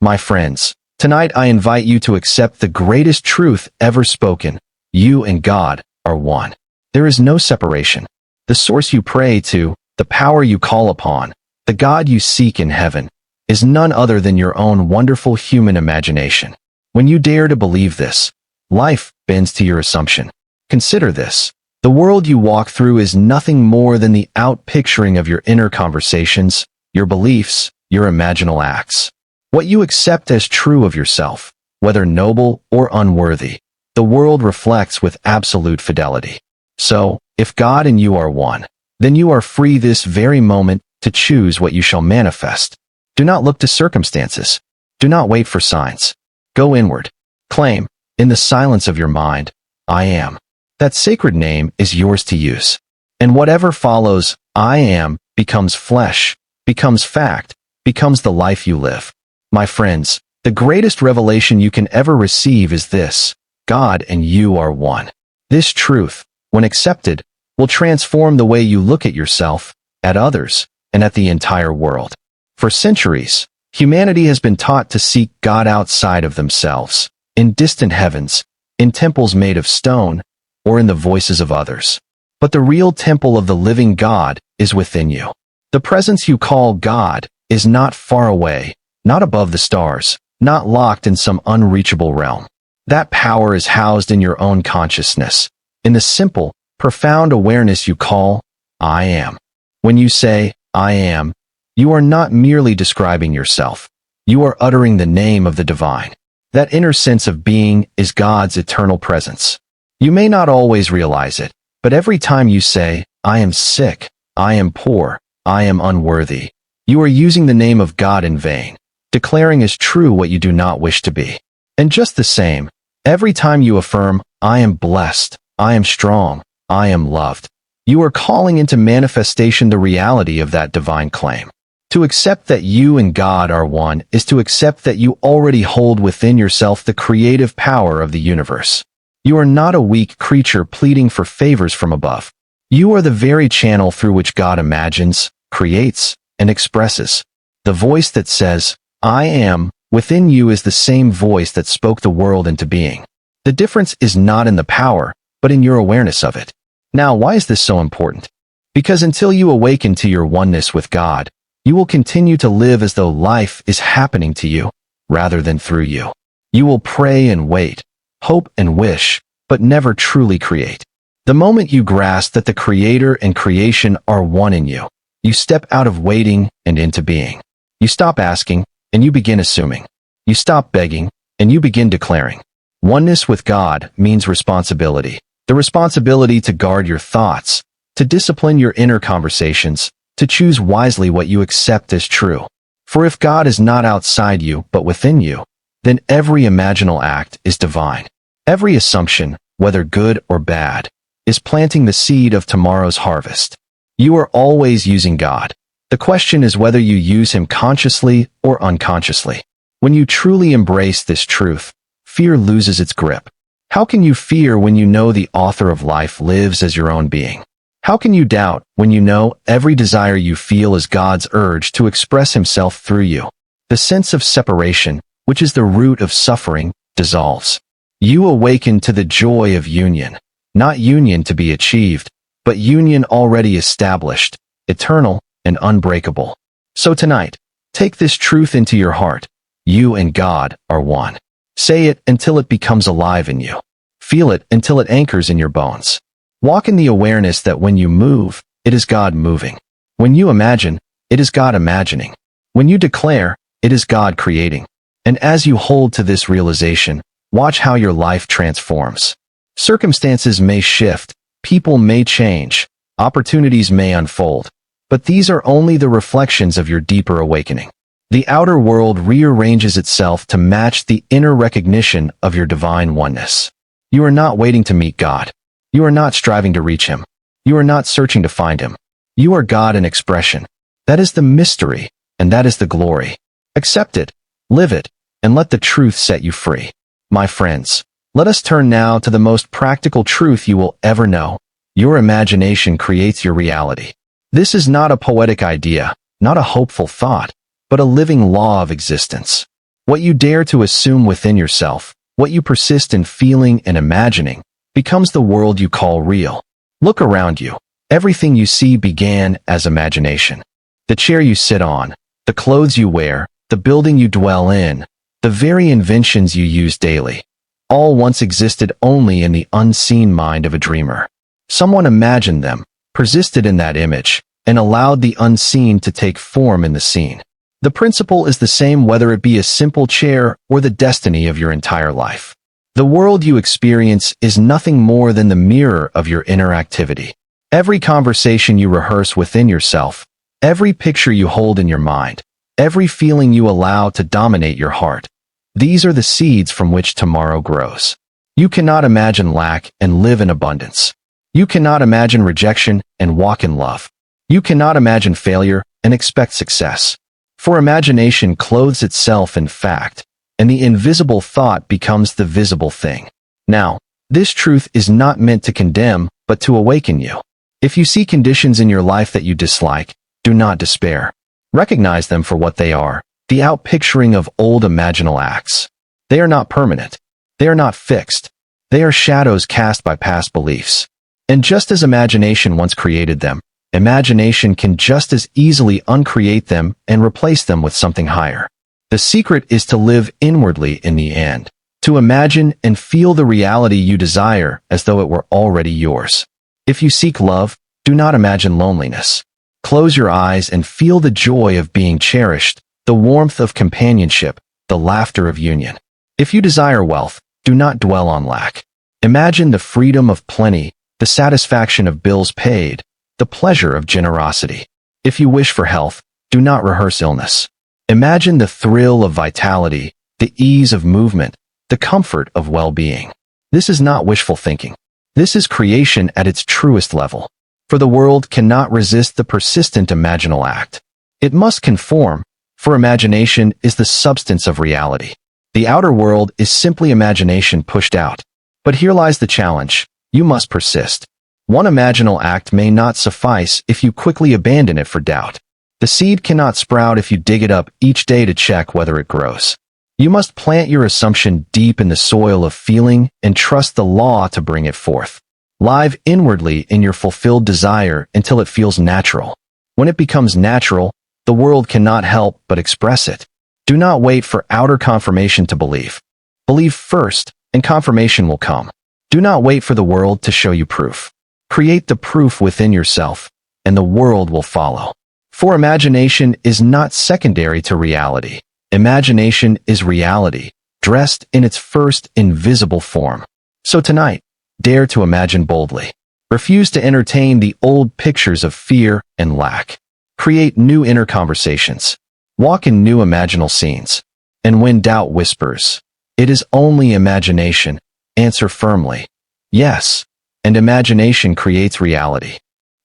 My friends, tonight I invite you to accept the greatest truth ever spoken. You and God are one. There is no separation. The source you pray to, the power you call upon, the God you seek in heaven, is none other than your own wonderful human imagination. When you dare to believe this, life bends to your assumption. Consider this. The world you walk through is nothing more than the outpicturing of your inner conversations, your beliefs, your imaginal acts. What you accept as true of yourself, whether noble or unworthy, the world reflects with absolute fidelity. So, if God and you are one, then you are free this very moment to choose what you shall manifest. Do not look to circumstances. Do not wait for signs. Go inward. Claim, in the silence of your mind, I am. That sacred name is yours to use. And whatever follows, I am, becomes flesh, becomes fact, becomes the life you live. My friends, the greatest revelation you can ever receive is this: God and you are one. This truth, when accepted, will transform the way you look at yourself, at others, and at the entire world. For centuries, humanity has been taught to seek God outside of themselves, in distant heavens, in temples made of stone, or in the voices of others. But the real temple of the living God is within you. The presence you call God is not far away, not above the stars, not locked in some unreachable realm. That power is housed in your own consciousness, in the simple, profound awareness you call I am. When you say I am, you are not merely describing yourself. You are uttering the name of the divine. That inner sense of being is God's eternal presence. You may not always realize it, but every time you say, I am sick, I am poor, I am unworthy, you are using the name of God in vain, declaring as true what you do not wish to be. And just the same, every time you affirm, I am blessed, I am strong, I am loved, you are calling into manifestation the reality of that divine claim. To accept that you and God are one is to accept that you already hold within yourself the creative power of the universe. You are not a weak creature pleading for favors from above. You are the very channel through which God imagines, creates, and expresses. The voice that says, I am, within you is the same voice that spoke the world into being. The difference is not in the power, but in your awareness of it. Now, why is this so important? Because until you awaken to your oneness with God, you will continue to live as though life is happening to you, rather than through you. You will pray and wait, hope and wish, but never truly create. The moment you grasp that the Creator and creation are one in you, you step out of waiting and into being. You stop asking, and you begin assuming. You stop begging, and you begin declaring. Oneness with God means responsibility. The responsibility to guard your thoughts, to discipline your inner conversations, to choose wisely what you accept as true. For if God is not outside you but within you, then every imaginal act is divine. Every assumption, whether good or bad, is planting the seed of tomorrow's harvest. You are always using God. The question is whether you use Him consciously or unconsciously. When you truly embrace this truth, fear loses its grip. How can you fear when you know the author of life lives as your own being? How can you doubt when you know every desire you feel is God's urge to express Himself through you? The sense of separation, which is the root of suffering, dissolves. You awaken to the joy of union, not union to be achieved, but union already established, eternal and unbreakable. So tonight, take this truth into your heart. You and God are one. Say it until it becomes alive in you. Feel it until it anchors in your bones. Walk in the awareness that when you move, it is God moving. When you imagine, it is God imagining. When you declare, it is God creating. And as you hold to this realization, watch how your life transforms. Circumstances may shift, people may change, opportunities may unfold, but these are only the reflections of your deeper awakening. The outer world rearranges itself to match the inner recognition of your divine oneness. You are not waiting to meet God. You are not striving to reach Him. You are not searching to find Him. You are God in expression. That is the mystery, and that is the glory. Accept it, live it, and let the truth set you free. My friends, let us turn now to the most practical truth you will ever know. Your imagination creates your reality. This is not a poetic idea, not a hopeful thought, but a living law of existence. What you dare to assume within yourself, what you persist in feeling and imagining, becomes the world you call real. Look around you. Everything you see began as imagination. The chair you sit on, the clothes you wear, the building you dwell in, the very inventions you use daily, all once existed only in the unseen mind of a dreamer. Someone imagined them, persisted in that image, and allowed the unseen to take form in the seen. The principle is the same whether it be a simple chair or the destiny of your entire life. The world you experience is nothing more than the mirror of your inner activity. Every conversation you rehearse within yourself, every picture you hold in your mind, every feeling you allow to dominate your heart, these are the seeds from which tomorrow grows. You cannot imagine lack and live in abundance. You cannot imagine rejection and walk in love. You cannot imagine failure and expect success. For imagination clothes itself in fact, and the invisible thought becomes the visible thing. Now, this truth is not meant to condemn, but to awaken you. If you see conditions in your life that you dislike, do not despair. Recognize them for what they are, the outpicturing of old imaginal acts. They are not permanent. They are not fixed. They are shadows cast by past beliefs. And just as imagination once created them, imagination can just as easily uncreate them and replace them with something higher. The secret is to live inwardly in the end, to imagine and feel the reality you desire as though it were already yours. If you seek love, do not imagine loneliness. Close your eyes and feel the joy of being cherished, the warmth of companionship, the laughter of union. If you desire wealth, do not dwell on lack. Imagine the freedom of plenty, the satisfaction of bills paid, the pleasure of generosity. If you wish for health, do not rehearse illness. Imagine the thrill of vitality, the ease of movement, the comfort of well-being. This is not wishful thinking. This is creation at its truest level. For the world cannot resist the persistent imaginal act. It must conform, for imagination is the substance of reality. The outer world is simply imagination pushed out. But here lies the challenge. You must persist. One imaginal act may not suffice if you quickly abandon it for doubt. The seed cannot sprout if you dig it up each day to check whether it grows. You must plant your assumption deep in the soil of feeling and trust the law to bring it forth. Live inwardly in your fulfilled desire until it feels natural. When it becomes natural, the world cannot help but express it. Do not wait for outer confirmation to believe. Believe first, and confirmation will come. Do not wait for the world to show you proof. Create the proof within yourself, and the world will follow. For imagination is not secondary to reality. Imagination is reality, dressed in its first invisible form. So tonight, dare to imagine boldly. Refuse to entertain the old pictures of fear and lack. Create new inner conversations. Walk in new imaginal scenes. And when doubt whispers, "It is only imagination," answer firmly, "Yes," and imagination creates reality.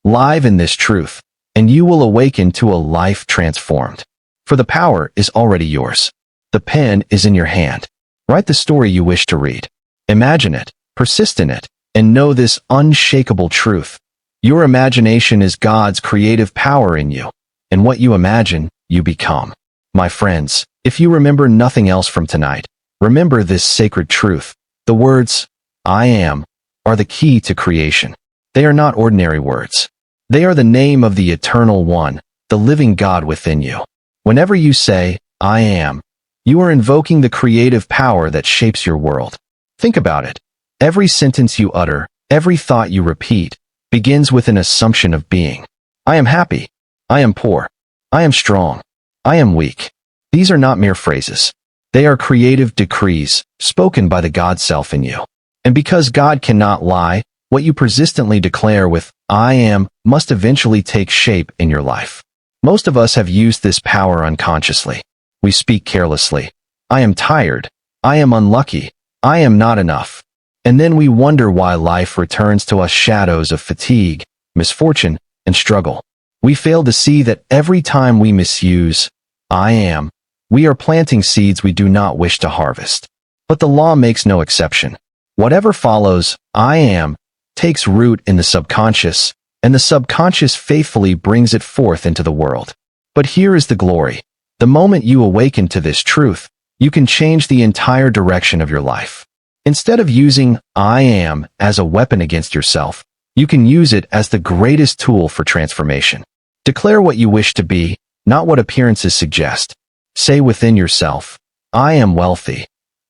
Live in this truth, and you will awaken to a life transformed. For the power is already yours. The pen is in your hand. Write the story you wish to read. Imagine it, persist in it, and know this unshakable truth. Your imagination is God's creative power in you, and what you imagine, you become. My friends, if you remember nothing else from tonight, remember this sacred truth. The words, "I am," are the key to creation. They are not ordinary words. They are the name of the Eternal One, the living God within you. Whenever you say, "I am," you are invoking the creative power that shapes your world. Think about it. Every sentence you utter, every thought you repeat, begins with an assumption of being. I am happy. I am poor. I am strong. I am weak. These are not mere phrases. They are creative decrees, spoken by the God self in you. And because God cannot lie, what you persistently declare with, "I am," must eventually take shape in your life. Most of us have used this power unconsciously. We speak carelessly. I am tired. I am unlucky. I am not enough. And then we wonder why life returns to us shadows of fatigue, misfortune, and struggle. We fail to see that every time we misuse "I am," we are planting seeds we do not wish to harvest. But the law makes no exception. Whatever follows, "I am," takes root in the subconscious, and the subconscious faithfully brings it forth into the world. But here is the glory. The moment you awaken to this truth, you can change the entire direction of your life. Instead of using I am as a weapon against yourself, you can use it as the greatest tool for transformation. Declare what you wish to be, not what appearances suggest. Say within yourself, I am wealthy,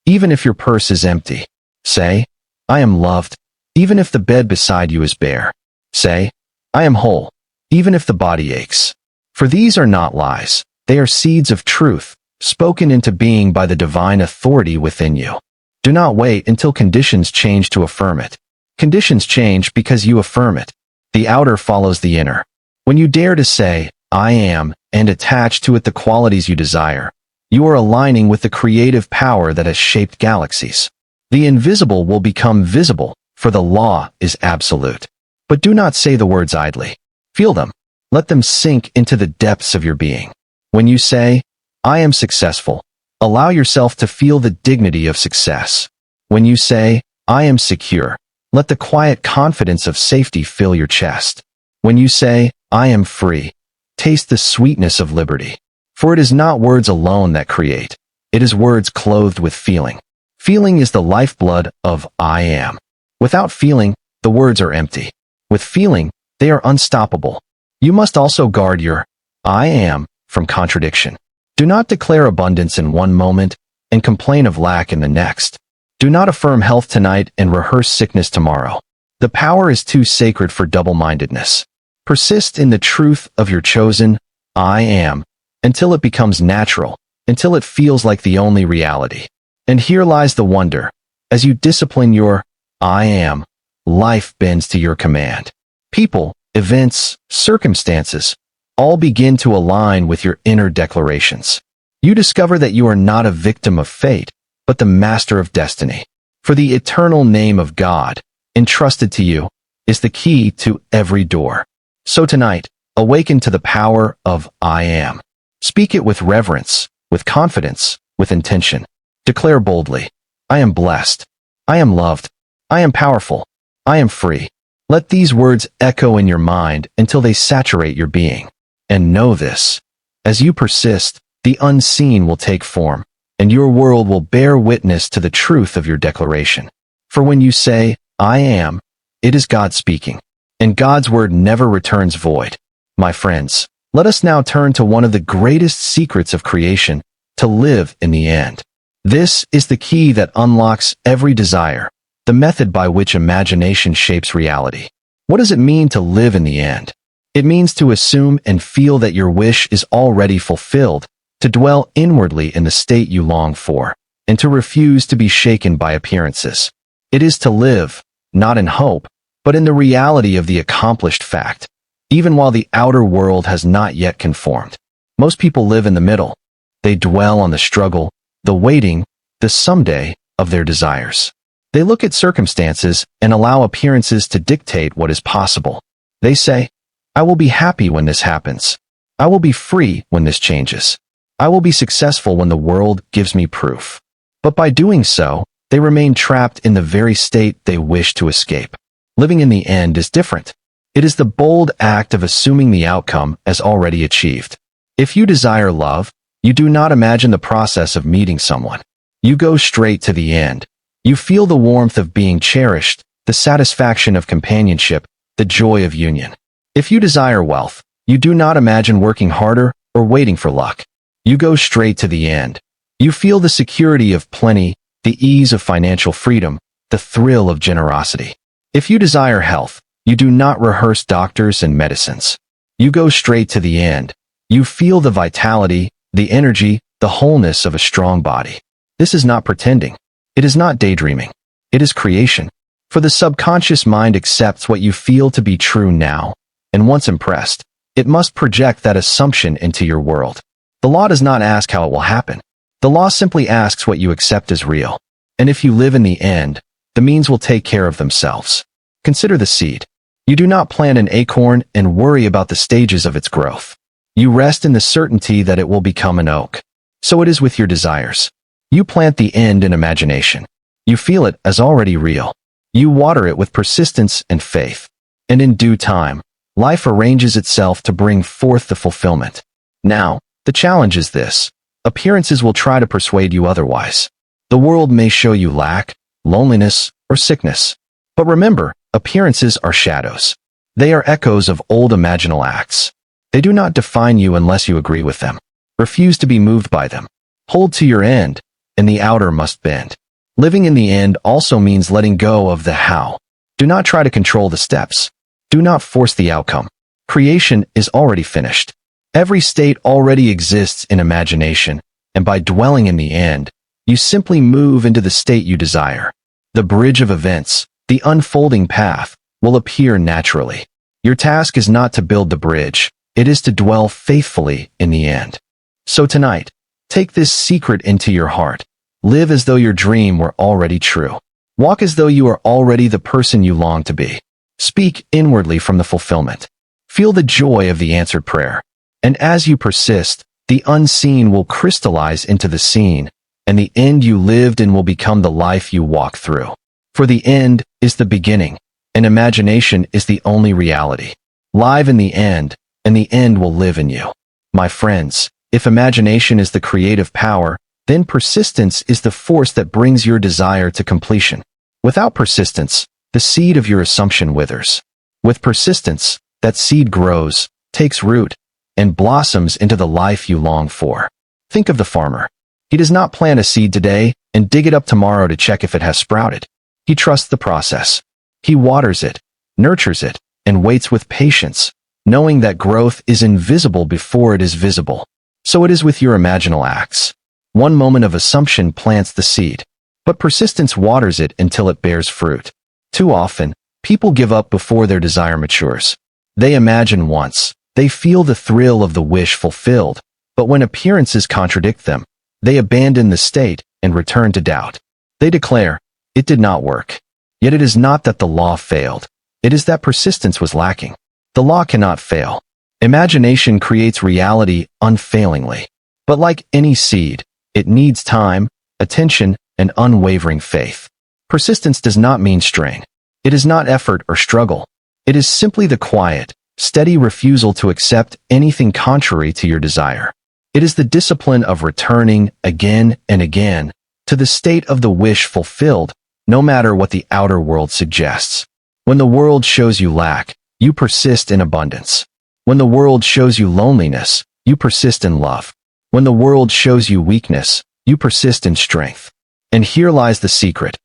even if your purse is empty. Say, I am loved, even if the bed beside you is bare. Say, I am whole, even if the body aches. For these are not lies, they are seeds of truth, spoken into being by the divine authority within you. Do not wait until conditions change to affirm it. Conditions change because you affirm it. The outer follows the inner. When you dare to say, I am, and attach to it the qualities you desire, you are aligning with the creative power that has shaped galaxies. The invisible will become visible, for the law is absolute. But do not say the words idly. Feel them. Let them sink into the depths of your being. When you say, I am successful, allow yourself to feel the dignity of success. When you say, I am secure, let the quiet confidence of safety fill your chest. When you say, I am free, taste the sweetness of liberty. For it is not words alone that create. It is words clothed with feeling. Feeling is the lifeblood of I am. Without feeling, the words are empty. With feeling, they are unstoppable. You must also guard your I am from contradiction. Do not declare abundance in one moment and complain of lack in the next. Do not affirm health tonight and rehearse sickness tomorrow. The power is too sacred for double-mindedness. Persist in the truth of your chosen I am until it becomes natural, until it feels like the only reality. And here lies the wonder. As you discipline your I am, life bends to your command. People, events, circumstances, all begin to align with your inner declarations. You discover that you are not a victim of fate, but the master of destiny. For the eternal name of God, entrusted to you, is the key to every door. So tonight, awaken to the power of I am. Speak it with reverence, with confidence, with intention. Declare boldly, I am blessed. I am loved. I am powerful. I am free. Let these words echo in your mind until they saturate your being. And know this, as you persist, the unseen will take form, and your world will bear witness to the truth of your declaration. For when you say, I am, it is God speaking, and God's word never returns void. My friends, let us now turn to one of the greatest secrets of creation, to live in the end. This is the key that unlocks every desire, the method by which imagination shapes reality. What does it mean to live in the end? It means to assume and feel that your wish is already fulfilled, to dwell inwardly in the state you long for, and to refuse to be shaken by appearances. It is to live, not in hope, but in the reality of the accomplished fact, even while the outer world has not yet conformed. Most people live in the middle. They dwell on the struggle, the waiting, the someday of their desires. They look at circumstances and allow appearances to dictate what is possible. They say, I will be happy when this happens. I will be free when this changes. I will be successful when the world gives me proof. But by doing so, they remain trapped in the very state they wish to escape. Living in the end is different. It is the bold act of assuming the outcome as already achieved. If you desire love, you do not imagine the process of meeting someone. You go straight to the end. You feel the warmth of being cherished, the satisfaction of companionship, the joy of union. If you desire wealth, you do not imagine working harder or waiting for luck. You go straight to the end. You feel the security of plenty, the ease of financial freedom, the thrill of generosity. If you desire health, you do not rehearse doctors and medicines. You go straight to the end. You feel the vitality, the energy, the wholeness of a strong body. This is not pretending. It is not daydreaming. It is creation. For the subconscious mind accepts what you feel to be true now, and once impressed, it must project that assumption into your world. The law does not ask how it will happen. The law simply asks what you accept as real. And if you live in the end, the means will take care of themselves. Consider the seed. You do not plant an acorn and worry about the stages of its growth. You rest in the certainty that it will become an oak. So it is with your desires. You plant the end in imagination. You feel it as already real. You water it with persistence and faith. And in due time, life arranges itself to bring forth the fulfillment. Now, the challenge is this. Appearances will try to persuade you otherwise. The world may show you lack, loneliness, or sickness. But remember, appearances are shadows. They are echoes of old imaginal acts. They do not define you unless you agree with them. Refuse to be moved by them. Hold to your end, and the outer must bend. Living in the end also means letting go of the how. Do not try to control the steps. Do not force the outcome. Creation is already finished. Every state already exists in imagination, and by dwelling in the end, you simply move into the state you desire. The bridge of events, the unfolding path, will appear naturally. Your task is not to build the bridge, it is to dwell faithfully in the end. So tonight, take this secret into your heart. Live as though your dream were already true. Walk as though you are already the person you long to be. Speak inwardly from the fulfillment. Feel the joy of the answered prayer. And as you persist, the unseen will crystallize into the seen, and the end you lived in will become the life you walk through. For the end is the beginning, and imagination is the only reality. Live in the end, and the end will live in you. My friends, if imagination is the creative power, then persistence is the force that brings your desire to completion. Without persistence, the seed of your assumption withers. With persistence, that seed grows, takes root, and blossoms into the life you long for. Think of the farmer. He does not plant a seed today and dig it up tomorrow to check if it has sprouted. He trusts the process. He waters it, nurtures it, and waits with patience, knowing that growth is invisible before it is visible. So it is with your imaginal acts. One moment of assumption plants the seed, but persistence waters it until it bears fruit. Too often, people give up before their desire matures. They imagine once, they feel the thrill of the wish fulfilled, but when appearances contradict them, they abandon the state and return to doubt. They declare, "It did not work." Yet it is not that the law failed. It is that persistence was lacking. The law cannot fail. Imagination creates reality unfailingly. But like any seed, it needs time, attention, and unwavering faith. Persistence does not mean strain. It is not effort or struggle. It is simply the quiet, steady refusal to accept anything contrary to your desire. It is the discipline of returning again and again to the state of the wish fulfilled, no matter what the outer world suggests. When the world shows you lack, you persist in abundance. When the world shows you loneliness, you persist in love. When the world shows you weakness, you persist in strength. And here lies the secret.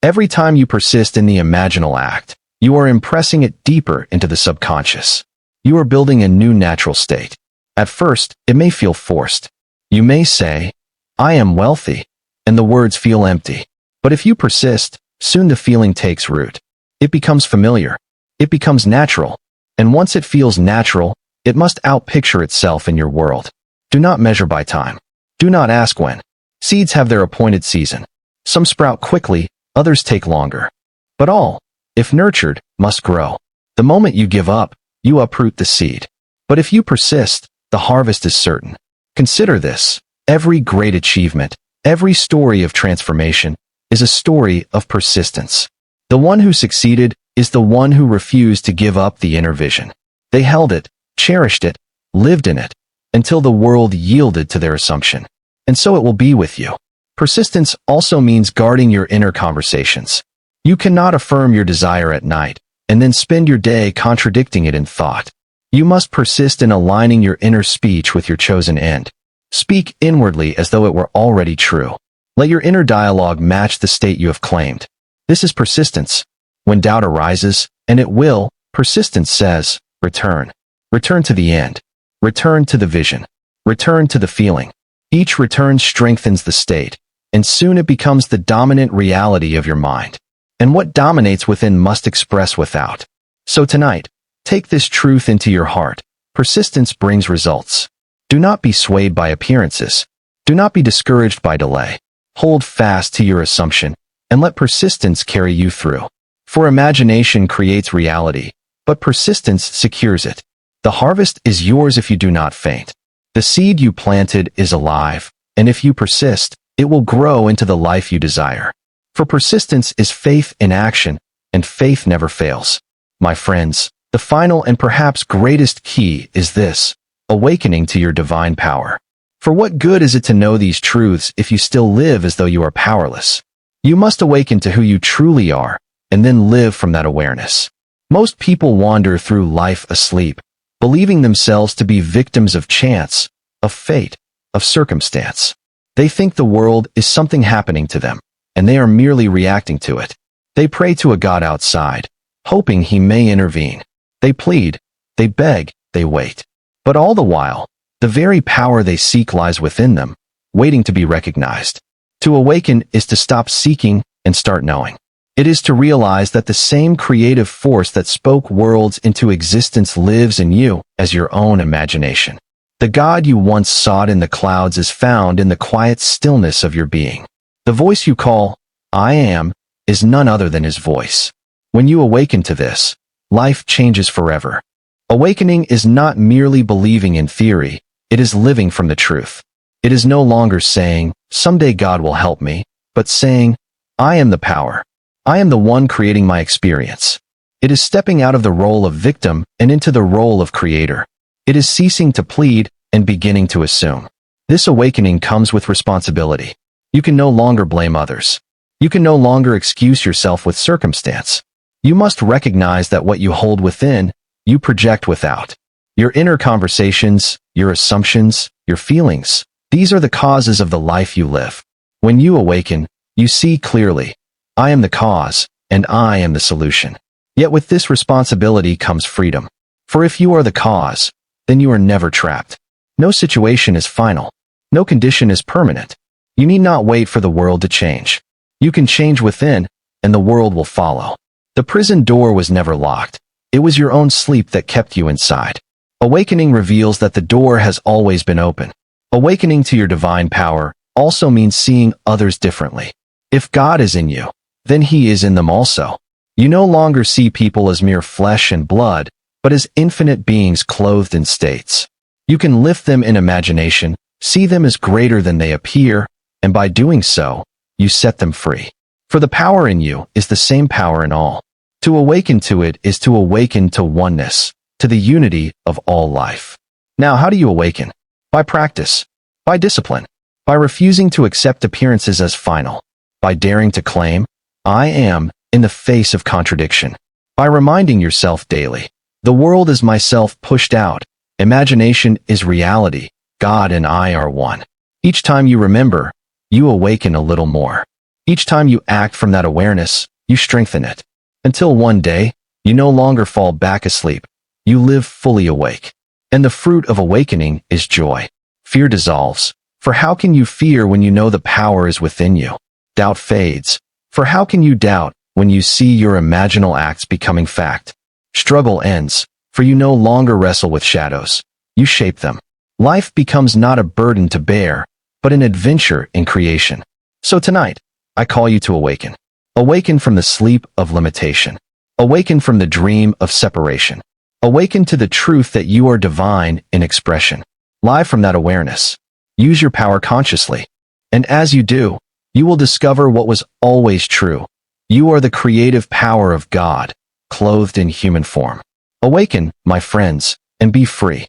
Every time you persist in the imaginal act, you are impressing it deeper into the subconscious. You are building a new natural state. At first, it may feel forced. You may say, "I am wealthy," and the words feel empty. But if you persist, soon the feeling takes root. It becomes familiar. It becomes natural. And once it feels natural, it must outpicture itself in your world. Do not measure by time. Do not ask when. Seeds have their appointed season. Some sprout quickly, others take longer. But all, if nurtured, must grow. The moment you give up, you uproot the seed. But if you persist, the harvest is certain. Consider this. Every great achievement, every story of transformation, is a story of persistence. The one who succeeded is the one who refused to give up the inner vision. They held it, cherished it, lived in it, until the world yielded to their assumption. And so it will be with you. Persistence also means guarding your inner conversations. You cannot affirm your desire at night, and then spend your day contradicting it in thought. You must persist in aligning your inner speech with your chosen end. Speak inwardly as though it were already true. Let your inner dialogue match the state you have claimed. This is persistence. When doubt arises, and it will, persistence says, return. Return to the end. Return to the vision. Return to the feeling. Each return strengthens the state, and soon it becomes the dominant reality of your mind. And what dominates within must express without. So tonight, take this truth into your heart. Persistence brings results. Do not be swayed by appearances. Do not be discouraged by delay. Hold fast to your assumption, and let persistence carry you through. For imagination creates reality, but persistence secures it. The harvest is yours if you do not faint. The seed you planted is alive, and if you persist, it will grow into the life you desire. For persistence is faith in action, and faith never fails. My friends, the final and perhaps greatest key is this: awakening to your divine power. For what good is it to know these truths if you still live as though you are powerless? You must awaken to who you truly are, and then live from that awareness. Most people wander through life asleep, believing themselves to be victims of chance, of fate, of circumstance. They think the world is something happening to them, and they are merely reacting to it. They pray to a God outside, hoping he may intervene. They plead, they beg, they wait. But all the while, the very power they seek lies within them, waiting to be recognized. To awaken is to stop seeking and start knowing. It is to realize that the same creative force that spoke worlds into existence lives in you as your own imagination. The God you once sought in the clouds is found in the quiet stillness of your being. The voice you call, I am, is none other than his voice. When you awaken to this, life changes forever. Awakening is not merely believing in theory, it is living from the truth. It is no longer saying, someday God will help me, but saying, I am the power. I am the one creating my experience. It is stepping out of the role of victim and into the role of creator. It is ceasing to plead and beginning to assume. This awakening comes with responsibility. You can no longer blame others. You can no longer excuse yourself with circumstance. You must recognize that what you hold within, you project without. Your inner conversations, your assumptions, your feelings, these are the causes of the life you live. When you awaken, you see clearly, I am the cause, and I am the solution. Yet with this responsibility comes freedom. For if you are the cause, then you are never trapped. No situation is final. No condition is permanent. You need not wait for the world to change. You can change within, and the world will follow. The prison door was never locked. It was your own sleep that kept you inside. Awakening reveals that the door has always been open. Awakening to your divine power also means seeing others differently. If God is in you, then he is in them also. You no longer see people as mere flesh and blood, but as infinite beings clothed in states. You can lift them in imagination, see them as greater than they appear, and by doing so, you set them free. For the power in you is the same power in all. To awaken to it is to awaken to oneness, to the unity of all life. Now, how do you awaken? By practice, by discipline, by refusing to accept appearances as final, by daring to claim, I am, in the face of contradiction, by reminding yourself daily, the world is myself pushed out, imagination is reality, God and I are one. Each time you remember, you awaken a little more. Each time you act from that awareness, you strengthen it. Until one day, you no longer fall back asleep. You live fully awake. And the fruit of awakening is joy. Fear dissolves. For how can you fear when you know the power is within you? Doubt fades. For how can you doubt when you see your imaginal acts becoming fact? Struggle ends. For you no longer wrestle with shadows. You shape them. Life becomes not a burden to bear, but an adventure in creation. So tonight, I call you to awaken. Awaken from the sleep of limitation. Awaken from the dream of separation. Awaken to the truth that you are divine in expression. Live from that awareness. Use your power consciously. And as you do, you will discover what was always true. You are the creative power of God, clothed in human form. Awaken, my friends, and be free.